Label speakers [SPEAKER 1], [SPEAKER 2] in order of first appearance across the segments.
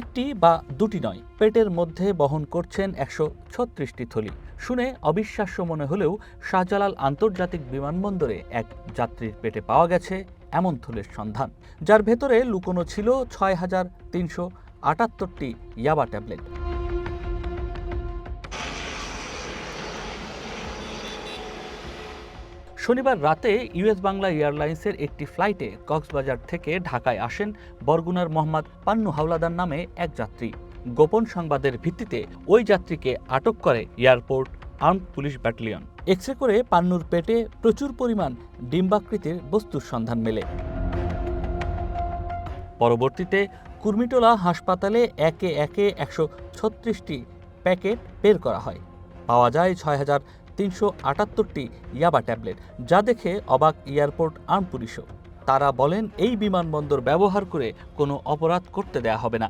[SPEAKER 1] একটি বা দুটি নয়, পেটের মধ্যে বহন করছেন ১৩৬টি থলি। শুনে অবিশ্বাস্য মনে হলেও শাহজালাল আন্তর্জাতিক বিমানবন্দরে এক যাত্রীর পেটে পাওয়া গেছে এমন থলের সন্ধান, যার ভেতরে লুকোনো ছিল ৬,৩৭৮টি ইয়াবা ট্যাবলেট। শনিবার রাতে ইউএস বাংলা এয়ারলাইন্সের একটি ফ্লাইটে কক্সবাজার থেকে ঢাকায় আসেন বরগুনার মোহাম্মদ পান্নু হাওলাদার নামে এক যাত্রী। গোপন সংবাদের ভিত্তিতে ওই যাত্রীকে আটক করে airport armed police battalion. X ray করে পান্নুর পেটে প্রচুর পরিমাণ ডিম্বাকৃতির বস্তুর সন্ধান মেলে। পরবর্তীতে কুর্মিটোলা হাসপাতালে একে একে ১৩৬টি প্যাকেট বের করা হয়। পাওয়া যায় ৬,৩৭৮টি ইয়াবা ট্যাবলেট, যা দেখে অবাক এয়ারপোর্ট আর্ম পুলিশও। তারা বলেন, এই বিমানবন্দর ব্যবহার করে কোনো অপরাধ করতে দেয়া হবে না।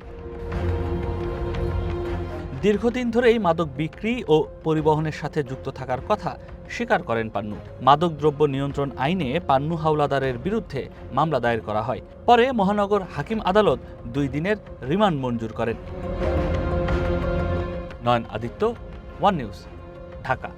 [SPEAKER 1] দীর্ঘদিন ধরেই মাদক বিক্রি ও পরিবহনের সাথে যুক্ত থাকার কথা স্বীকার করেন পান্নু। মাদকদ্রব্য নিয়ন্ত্রণ আইনে পান্নু হাওলাদারের বিরুদ্ধে মামলা দায়ের করা হয়। পরে মহানগর হাকিম আদালত ২ দিনের রিমান্ড মঞ্জুর করেন। নয়ন আদিত্য, ওয়ান নিউজ, ঢাকা।